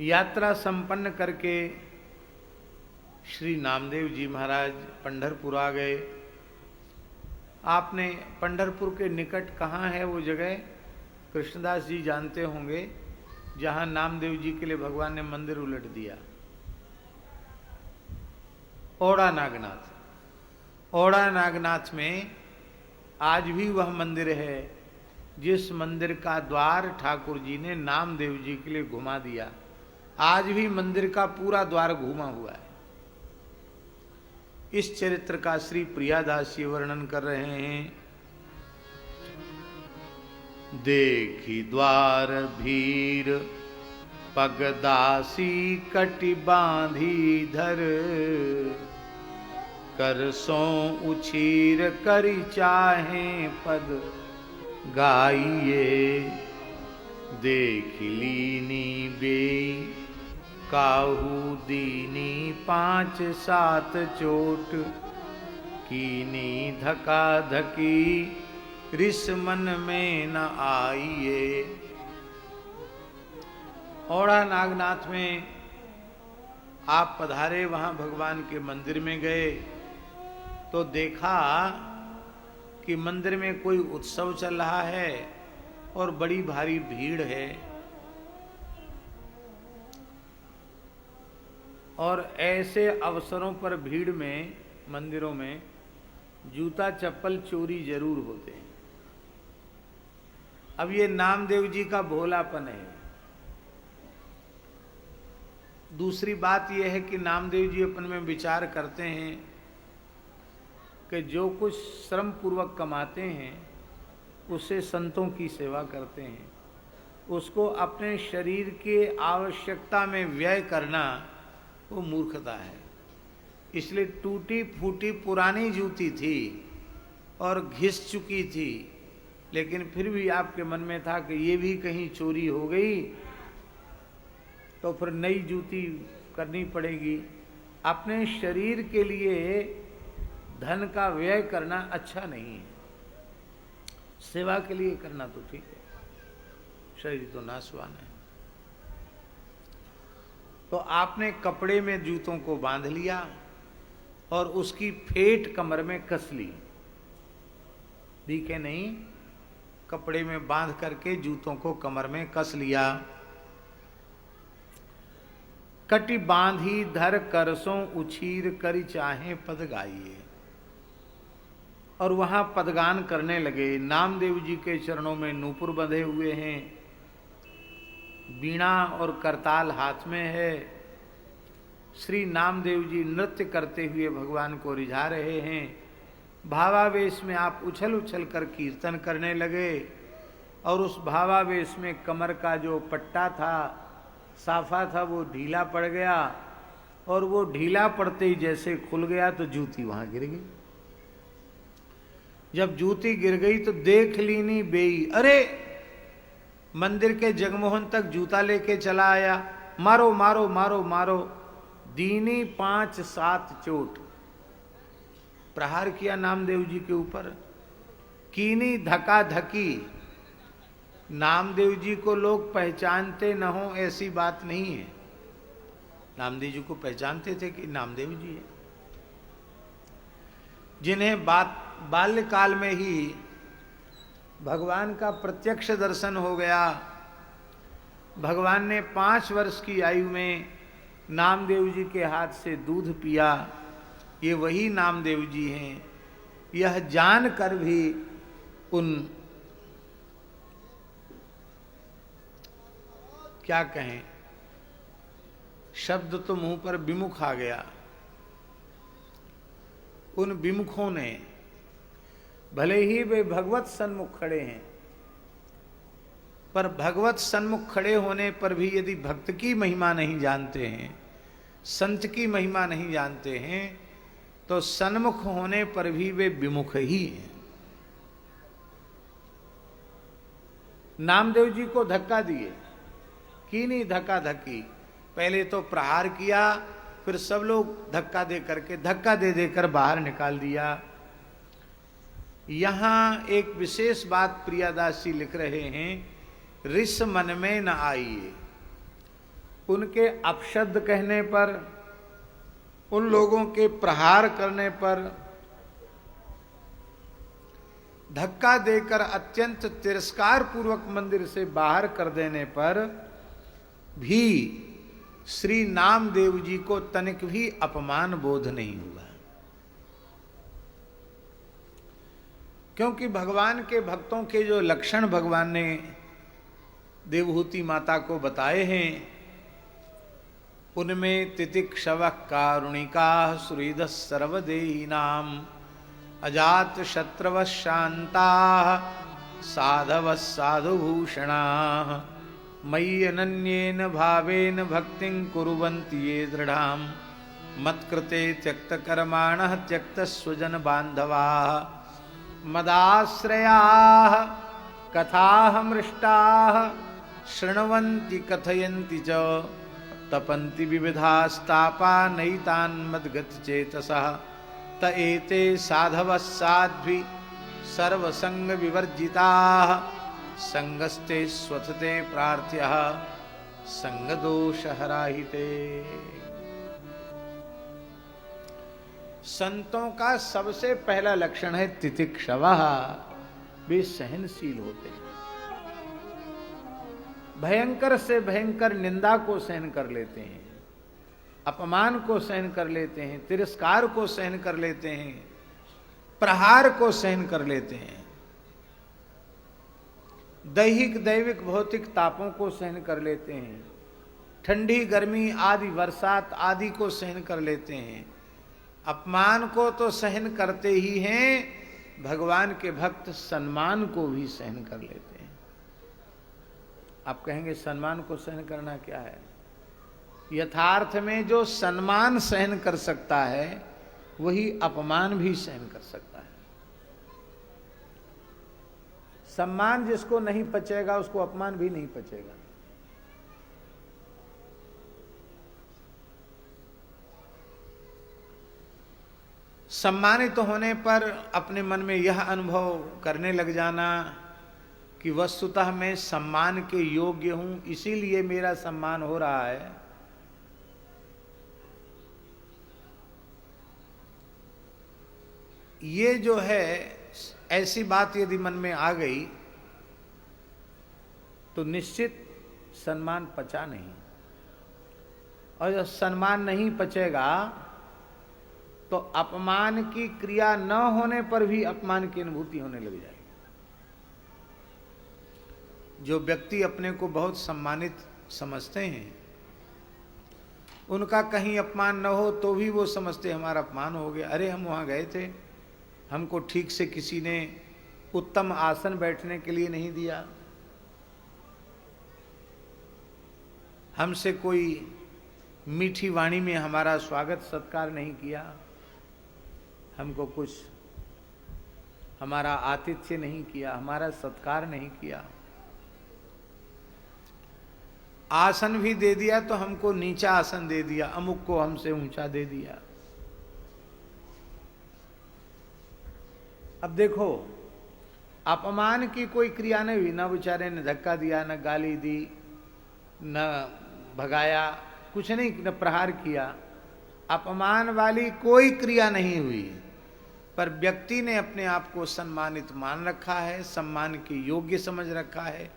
यात्रा संपन्न करके श्री नामदेव जी महाराज पंढरपुर आ गए। आपने पंढरपुर के निकट कहाँ है वो जगह, कृष्णदास जी जानते होंगे, जहाँ नामदेव जी के लिए भगवान ने मंदिर उलट दिया, ओड़ा नागनाथ। ओड़ा नागनाथ में आज भी वह मंदिर है जिस मंदिर का द्वार ठाकुर जी ने नामदेव जी के लिए घुमा दिया। आज भी मंदिर का पूरा द्वार घुमा हुआ है। इस चरित्र का श्री प्रियादास जी वर्णन कर रहे हैं। देखी द्वार भीर पगदासी कटि बांधी धर, कर सो उछीर करी चाहे पद गाइए। देख लीनी बेई काहू दीनी 5-7 चोट, कीनी धका धकी रिस मन में न आइए। ओड़ा नागनाथ में आप पधारे, वहां भगवान के मंदिर में गए तो देखा कि मंदिर में कोई उत्सव चल रहा है और बड़ी भारी भीड़ है। और ऐसे अवसरों पर भीड़ में, मंदिरों में जूता चप्पल चोरी जरूर होते हैं। अब ये नामदेव जी का भोलापन है। दूसरी बात यह है कि नामदेव जी अपन में विचार करते हैं कि जो कुछ श्रम पूर्वक कमाते हैं उससे संतों की सेवा करते हैं, उसको अपने शरीर के आवश्यकता में व्यय करना वो मूर्खता है। इसलिए टूटी फूटी पुरानी जूती थी और घिस चुकी थी, लेकिन फिर भी आपके मन में था कि ये भी कहीं चोरी हो गई तो फिर नई जूती करनी पड़ेगी। अपने शरीर के लिए धन का व्यय करना अच्छा नहीं है। सेवा के लिए करना तो ठीक है, शरीर तो नाशवान है। तो आपने कपड़े में जूतों को बांध लिया और उसकी फेट कमर में कस ली। दिखे नहीं, कपड़े में बांध करके जूतों को कमर में कस लिया। कटि बांधी धर करसों उछीर करी चाहे पद गाइए। और वहां पदगान करने लगे। नामदेव जी के चरणों में नूपुर बंधे हुए हैं, बीणा और करताल हाथ में है। श्री नामदेव जी नृत्य करते हुए भगवान को रिझा रहे हैं। भावावेश में आप उछल उछल कर कीर्तन करने लगे और उस भावावेश में कमर का जो पट्टा था, साफा था, वो ढीला पड़ गया और वो ढीला पड़ते ही जैसे खुल गया तो जूती वहां गिर गई। जब जूती गिर गई तो देख लीनी बेई, अरे मंदिर के जगमोहन तक जूता लेके चला आया। मारो मारो मारो मारो, दीनी 5-7 चोट प्रहार किया नामदेव जी के ऊपर। कीनी धका धकी, नामदेव जी को लोग पहचानते न हो ऐसी बात नहीं है। नामदेव जी को पहचानते थे कि नामदेव जी है। जिन्हें बाल्यकाल में ही भगवान का प्रत्यक्ष दर्शन हो गया, भगवान ने 5 वर्ष की आयु में नामदेव जी के हाथ से दूध पिया, ये वही नामदेव जी हैं। यह जानकर भी उन, क्या कहें, शब्द तो मुंह पर विमुख आ गया। उन विमुखों ने, भले ही वे भगवत सन्मुख खड़े हैं, पर भगवत सन्मुख खड़े होने पर भी यदि भक्त की महिमा नहीं जानते हैं, संत की महिमा नहीं जानते हैं, तो सन्मुख होने पर भी वे विमुख ही हैं। नामदेव जी को धक्का दिए, कीनी धक्का धक्की। पहले तो प्रहार किया, फिर सब लोग धक्का दे करके, धक्का दे देकर बाहर निकाल दिया। यहां एक विशेष बात प्रियादास जी लिख रहे हैं, रिस मन में न आइए। उनके अपशब्द कहने पर, उन लोगों के प्रहार करने पर, धक्का देकर अत्यंत तिरस्कार पूर्वक मंदिर से बाहर कर देने पर भी श्री नामदेव जी को तनिक भी अपमान बोध नहीं हुआ। क्योंकि भगवान के भक्तों के जो लक्षण भगवान ने देवहूति माता को बताए हैं, उनमें तितिक्षव कारुणिका सुहृद सर्वदेहिनाम अजात शत्रव शांता साधव साधुभूषणा मयि अनन्येन भावेन भक्तिं कुर्वन्ति ये दृढ़ाम मत्कृते त्यक्त कर्माणः त्यक्त स्वजन बांधवाः मदाश्रयाः कथामृष्टाः शृण्वन्ति कथयन्ति च तपन्ति विविधास्तापा नैतान् मद्गतचेतसः त एते साधवः साध्वी सर्वसंग विवर्जिताः संगस्ते स्वथते प्रार्थ्यः संगदोषहराहिते। संतों का सबसे पहला लक्षण है तितिक्षवः, वे सहनशील होते हैं। भयंकर से भयंकर निंदा को सहन कर लेते हैं, अपमान को सहन कर लेते हैं, तिरस्कार को सहन कर लेते हैं, प्रहार को सहन कर लेते हैं, दैहिक दैविक भौतिक तापों को सहन कर लेते हैं, ठंडी गर्मी आदि बरसात आदि को सहन कर लेते हैं। अपमान को तो सहन करते ही हैं, भगवान के भक्त सम्मान को भी सहन कर लेते हैं। आप कहेंगे सम्मान को सहन करना क्या है? यथार्थ में जो सम्मान सहन कर सकता है वही अपमान भी सहन कर सकता है। सम्मान जिसको नहीं पचेगा उसको अपमान भी नहीं पचेगा। सम्मानित होने पर अपने मन में यह अनुभव करने लग जाना कि वस्तुतः मैं सम्मान के योग्य हूं, इसीलिए मेरा सम्मान हो रहा है। ये जो है ऐसी बात यदि मन में आ गई तो निश्चित सम्मान पचा नहीं, और जब सम्मान नहीं पचेगा तो अपमान की क्रिया न होने पर भी अपमान की अनुभूति होने लग जाएगी। जो व्यक्ति अपने को बहुत सम्मानित समझते हैं, उनका कहीं अपमान न हो तो भी वो समझते हमारा अपमान हो गया। अरे हम वहाँ गए थे, हमको ठीक से किसी ने उत्तम आसन बैठने के लिए नहीं दिया, हमसे कोई मीठी वाणी में हमारा स्वागत सत्कार नहीं किया, हमको कुछ हमारा आतिथ्य नहीं किया, हमारा सत्कार नहीं किया, आसन भी दे दिया तो हमको नीचा आसन दे दिया, अमुक को हमसे ऊंचा दे दिया। अब देखो, अपमान की कोई क्रिया नहीं हुई, न बेचारे ने धक्का दिया, न गाली दी, न भगाया, कुछ नहीं, न प्रहार किया, अपमान वाली कोई क्रिया नहीं हुई, पर व्यक्ति ने अपने आप को सम्मानित मान रखा है, सम्मान के योग्य समझ रखा है,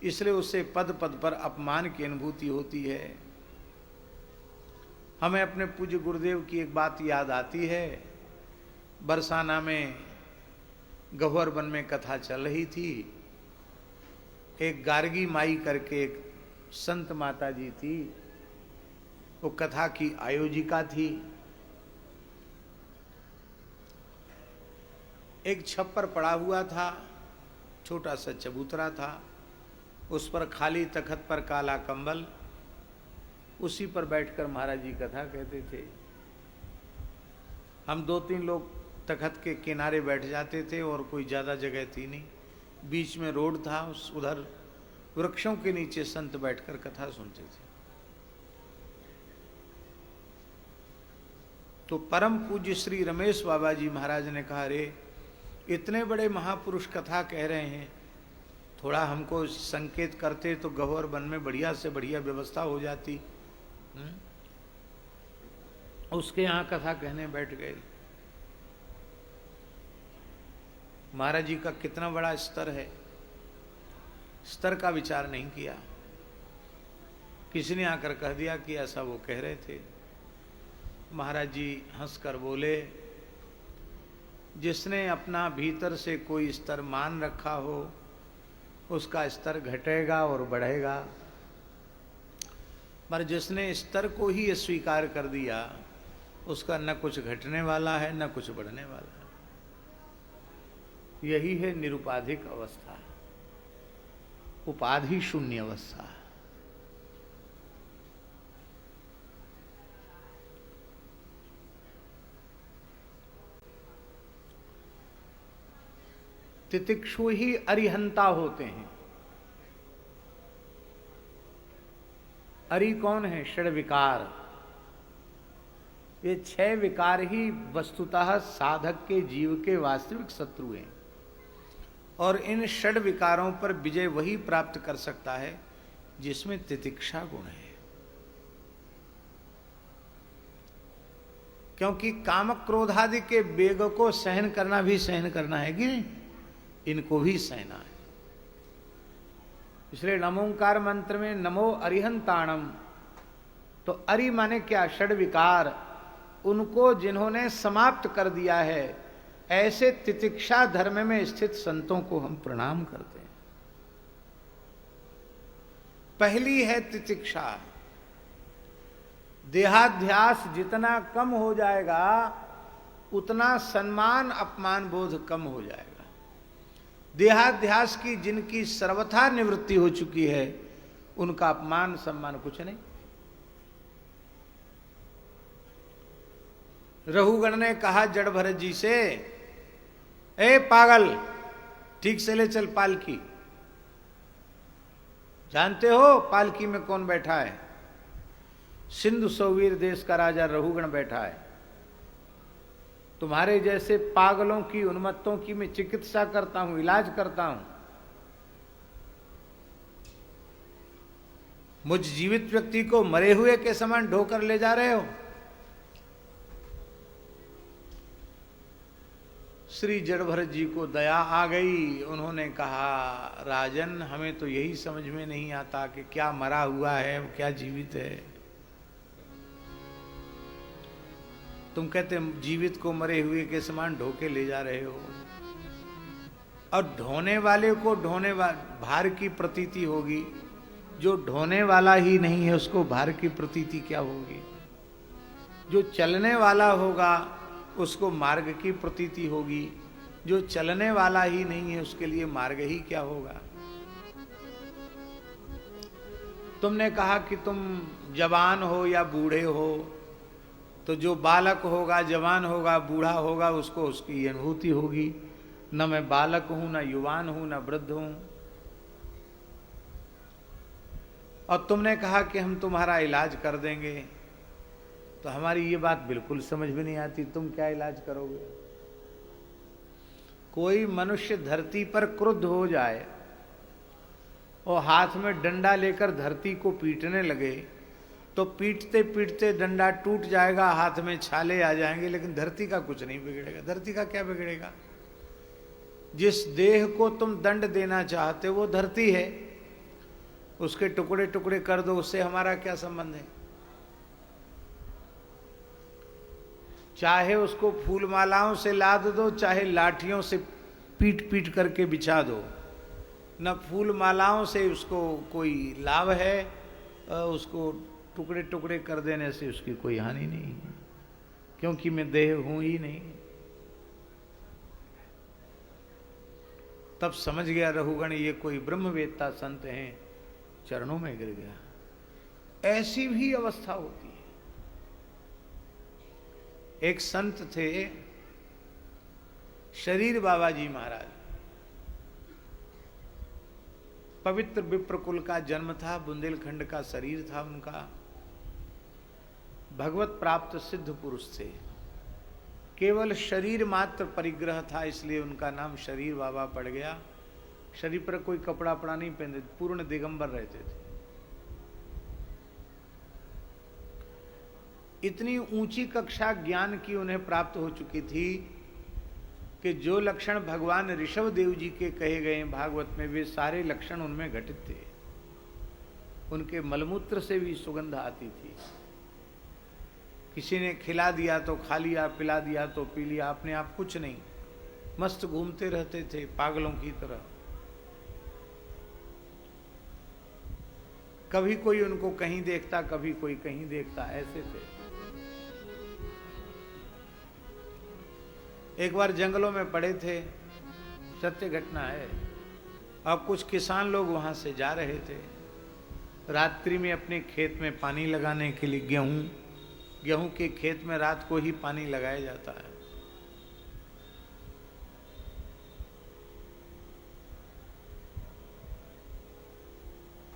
इसलिए उसे पद पद पर अपमान की अनुभूति होती है। हमें अपने पूज्य गुरुदेव की एक बात याद आती है। बरसाना में गह्वर वन में कथा चल रही थी। एक गार्गी माई करके एक संत माता जी थी, वो कथा की आयोजिका थी। एक छप्पर पड़ा हुआ था, छोटा सा चबूतरा था, उस पर खाली तखत पर काला कंबल, उसी पर बैठकर महाराज जी कथा कहते थे। हम 2-3 लोग तखत के किनारे बैठ जाते थे और कोई ज़्यादा जगह थी नहीं, बीच में रोड था, उस उधर वृक्षों के नीचे संत बैठकर कथा सुनते थे। तो परम पूज्य श्री रमेश बाबा जी महाराज ने कहा, रे इतने बड़े महापुरुष कथा कह रहे हैं, थोड़ा हमको संकेत करते तो गहवर वन में बढ़िया से बढ़िया व्यवस्था हो जाती। उसके यहाँ कथा कहने बैठ गए। महाराज जी का कितना बड़ा स्तर है, स्तर का विचार नहीं किया। किसी ने आकर कह दिया कि ऐसा वो कह रहे थे। महाराज जी हंसकर बोले, जिसने अपना भीतर से कोई स्तर मान रखा हो उसका स्तर घटेगा और बढ़ेगा, पर जिसने स्तर को ही स्वीकार कर दिया उसका न कुछ घटने वाला है न कुछ बढ़ने वाला है। यही है निरुपाधिक अवस्था, उपाधि शून्य अवस्था। तितिक्षु ही अरिहंता होते हैं। अरि कौन है? षड विकार। ये 6 विकार ही वस्तुतः साधक के जीव के वास्तविक शत्रु हैं, और इन षड विकारों पर विजय वही प्राप्त कर सकता है जिसमें तितिक्षा गुण है। क्योंकि काम क्रोध आदि के वेग को सहन करना भी सहन करना है कि नहीं, इनको भी सहना है। इसलिए नमोंकार मंत्र में नमो अरिहंताणम, तो अरि माने क्या? षड विकार, उनको जिन्होंने समाप्त कर दिया है, ऐसे तितिक्षा धर्म में स्थित संतों को हम प्रणाम करते हैं। पहली है तितिक्षा। देहाध्यास जितना कम हो जाएगा उतना सम्मान अपमान बोध कम हो जाएगा। देहाध्यास की जिनकी सर्वथा निवृत्ति हो चुकी है उनका अपमान सम्मान कुछ नहीं। रहुगण ने कहा जड़ भरत जी से, ए पागल, ठीक से ले चल पालकी। जानते हो पालकी में कौन बैठा है? सिंधु सौवीर देश का राजा रहुगण बैठा है। तुम्हारे जैसे पागलों की, उन्मत्तों की मैं चिकित्सा करता हूं, इलाज करता हूं। मुझ जीवित व्यक्ति को मरे हुए के समान ढोकर ले जा रहे हो। श्री जड़भरत जी को दया आ गई। उन्होंने कहा, राजन, हमें तो यही समझ में नहीं आता कि क्या मरा हुआ है क्या जीवित है। तुम कहते जीवित को मरे हुए के समान ढोके ले जा रहे हो, और ढोने वाले को भार की प्रतीति होगी, जो ढोने वाला ही नहीं है उसको भार की प्रतीति क्या होगी? जो चलने वाला होगा उसको मार्ग की प्रतीति होगी, जो चलने वाला ही नहीं है उसके लिए मार्ग ही क्या होगा? तुमने कहा कि तुम जवान हो या बूढ़े हो, तो जो बालक होगा, जवान होगा, बूढ़ा होगा, उसको उसकी अनुभूति होगी। न मैं बालक हूं, न युवान हूं, न वृद्ध हूं। और तुमने कहा कि हम तुम्हारा इलाज कर देंगे, तो हमारी ये बात बिल्कुल समझ में नहीं आती। तुम क्या इलाज करोगे? कोई मनुष्य धरती पर क्रुद्ध हो जाए और हाथ में डंडा लेकर धरती को पीटने लगे, तो पीटते पीटते डंडा टूट जाएगा, हाथ में छाले आ जाएंगे, लेकिन धरती का कुछ नहीं बिगड़ेगा। धरती का क्या बिगड़ेगा? जिस देह को तुम दंड देना चाहते हो वो धरती है, उसके टुकड़े टुकड़े कर दो, उससे हमारा क्या संबंध है? चाहे उसको फूल मालाओं से लाद दो, चाहे लाठियों से पीट पीट करके बिछा दो, न फूल मालाओं से उसको कोई लाभ है, उसको टुकड़े टुकड़े कर देने से उसकी कोई हानि नहीं है, क्योंकि मैं देह हूं ही नहीं। तब समझ गया रहुगण ये कोई ब्रह्मवेत्ता संत हैं, चरणों में गिर गया। ऐसी भी अवस्था होती है। एक संत थे शरीर बाबा जी महाराज, पवित्र विप्रकुल का जन्म था, बुंदेलखंड का शरीर था उनका, भगवत प्राप्त सिद्ध पुरुष थे। केवल शरीर मात्र परिग्रह था, इसलिए उनका नाम शरीर बाबा पड़ गया। शरीर पर कोई कपड़ा वपड़ा नहीं पहनते, पूर्ण दिगंबर रहते थे। इतनी ऊंची कक्षा ज्ञान की उन्हें प्राप्त हो चुकी थी कि जो लक्षण भगवान ऋषभ देव जी के कहे गए भागवत में, वे सारे लक्षण उनमें घटित थे। उनके मलमूत्र से भी सुगंध आती थी। किसी ने खिला दिया तो खा लिया, पिला दिया तो पी लिया, अपने आप कुछ नहीं, मस्त घूमते रहते थे पागलों की तरह। कभी कोई उनको कहीं देखता, कभी कोई कहीं देखता, ऐसे थे। एक बार जंगलों में पड़े थे, सत्य घटना है। अब कुछ किसान लोग वहां से जा रहे थे रात्रि में अपने खेत में पानी लगाने के लिए। गेहूं के खेत में रात को ही पानी लगाया जाता है।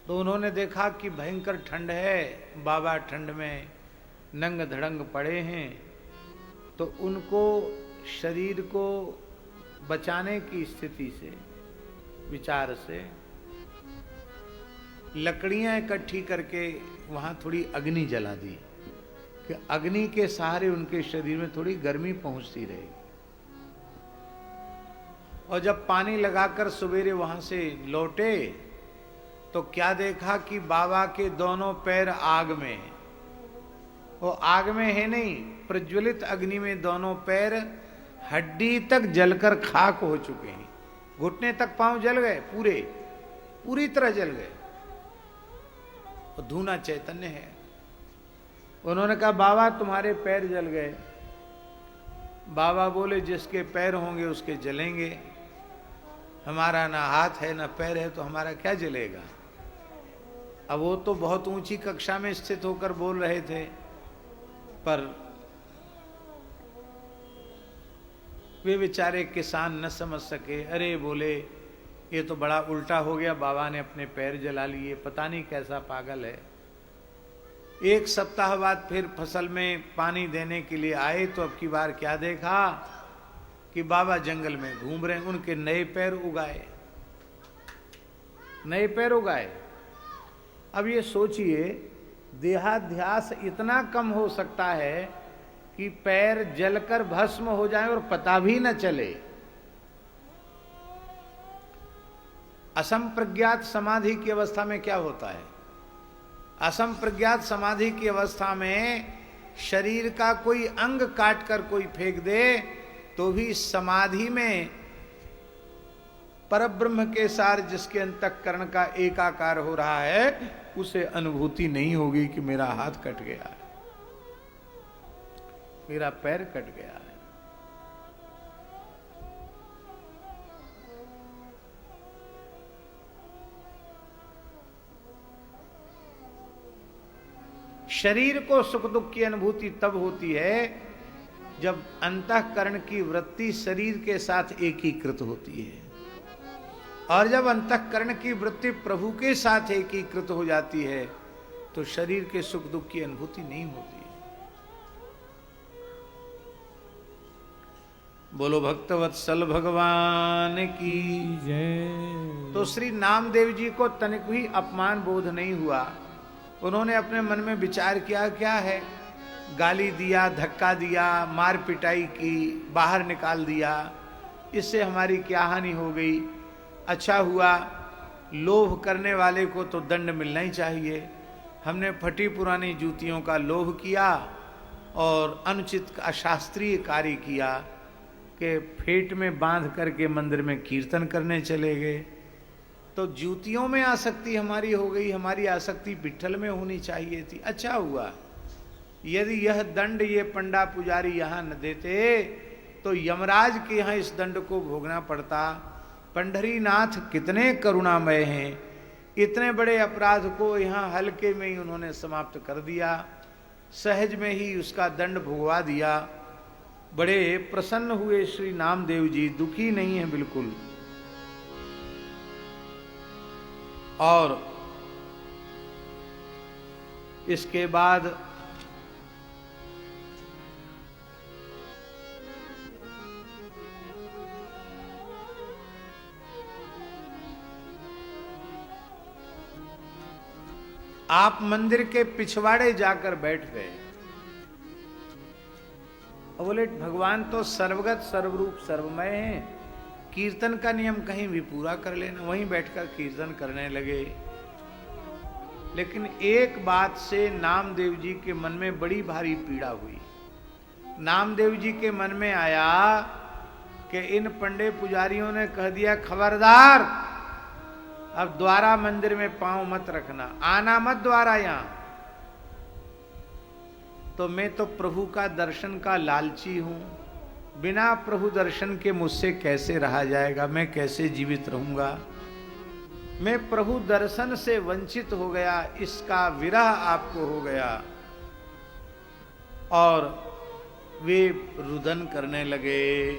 तो उन्होंने देखा कि भयंकर ठंड है, बाबा ठंड में नंग धड़ंग पड़े हैं। तो उनको शरीर को बचाने की स्थिति से, विचार से लकड़ियां इकट्ठी करके वहां थोड़ी अग्नि जला दी कि अग्नि के सहारे उनके शरीर में थोड़ी गर्मी पहुंचती रहेगी। और जब पानी लगाकर सवेरे वहां से लौटे तो क्या देखा कि बाबा के दोनों पैर आग में हैं। वो आग में है नहीं, प्रज्वलित अग्नि में दोनों पैर हड्डी तक जलकर खाक हो चुके हैं। घुटने तक पांव जल गए, पूरी तरह जल गए। और धूना चैतन्य है। उन्होंने कहा बाबा तुम्हारे पैर जल गए। बाबा बोले जिसके पैर होंगे उसके जलेंगे, हमारा ना हाथ है ना पैर है तो हमारा क्या जलेगा। अब वो तो बहुत ऊंची कक्षा में स्थित होकर बोल रहे थे, पर वे बेचारे किसान न समझ सके। अरे बोले ये तो बड़ा उल्टा हो गया, बाबा ने अपने पैर जला लिए, पता नहीं कैसा पागल है। एक सप्ताह बाद फिर फसल में पानी देने के लिए आए तो अब की बार क्या देखा कि बाबा जंगल में घूम रहे हैं। उनके नए पैर उगाए, नए पैर उगाए। अब ये सोचिए देहाध्यास इतना कम हो सकता है कि पैर जलकर भस्म हो जाए और पता भी न चले। असंप्रज्ञात समाधि की अवस्था में क्या होता है? असंप्रज्ञात समाधि की अवस्था में शरीर का कोई अंग काट कर कोई फेंक दे तो भी समाधि में परब्रह्म के सार जिसके अंतःकरण का एकाकार हो रहा है उसे अनुभूति नहीं होगी कि मेरा हाथ कट गया है, मेरा पैर कट गया है। शरीर को सुख दुख की अनुभूति तब होती है जब अंतःकरण की वृत्ति शरीर के साथ एकीकृत होती है। और जब अंतःकरण की वृत्ति प्रभु के साथ एकीकृत हो जाती है तो शरीर के सुख दुख की अनुभूति नहीं होती है। बोलो भक्तवत्सल भगवान की जय। तो श्री नामदेव जी को तनिक भी अपमान बोध नहीं हुआ। उन्होंने अपने मन में विचार किया, क्या है, गाली दिया, धक्का दिया, मार पिटाई की, बाहर निकाल दिया, इससे हमारी क्या हानि हो गई। अच्छा हुआ, लोभ करने वाले को तो दंड मिलना ही चाहिए। हमने फटी पुरानी जूतियों का लोभ किया और अनुचित अशास्त्रीय कार्य किया कि फेट में बांध करके मंदिर में कीर्तन करने चले गए। तो जूतियों में आसक्ति हमारी हो गई, हमारी आसक्ति विट्ठल में होनी चाहिए थी। अच्छा हुआ, यदि यह दंड ये पंडा पुजारी यहाँ न देते तो यमराज के यहाँ इस दंड को भोगना पड़ता। पंढरीनाथ कितने करुणामय हैं, इतने बड़े अपराध को यहाँ हल्के में ही उन्होंने समाप्त कर दिया, सहज में ही उसका दंड भुगवा दिया। बड़े प्रसन्न हुए श्री नामदेव जी, दुखी नहीं है बिल्कुल। और इसके बाद आप मंदिर के पिछवाड़े जाकर बैठ गए और बोले भगवान तो सर्वगत सर्वरूप सर्वमय है, कीर्तन का नियम कहीं भी पूरा कर लेना। वहीं बैठकर कीर्तन करने लगे। लेकिन एक बात से नामदेव जी के मन में बड़ी भारी पीड़ा हुई। नामदेव जी के मन में आया कि इन पंडे पुजारियों ने कह दिया खबरदार, अब द्वारा मंदिर में पांव मत रखना, आना मत द्वारा यहां। तो मैं तो प्रभु का दर्शन का लालची हूं, बिना प्रभु दर्शन के मुझसे कैसे रहा जाएगा, मैं कैसे जीवित रहूंगा। मैं प्रभु दर्शन से वंचित हो गया, इसका विरह आपको हो गया। और वे रुदन करने लगे।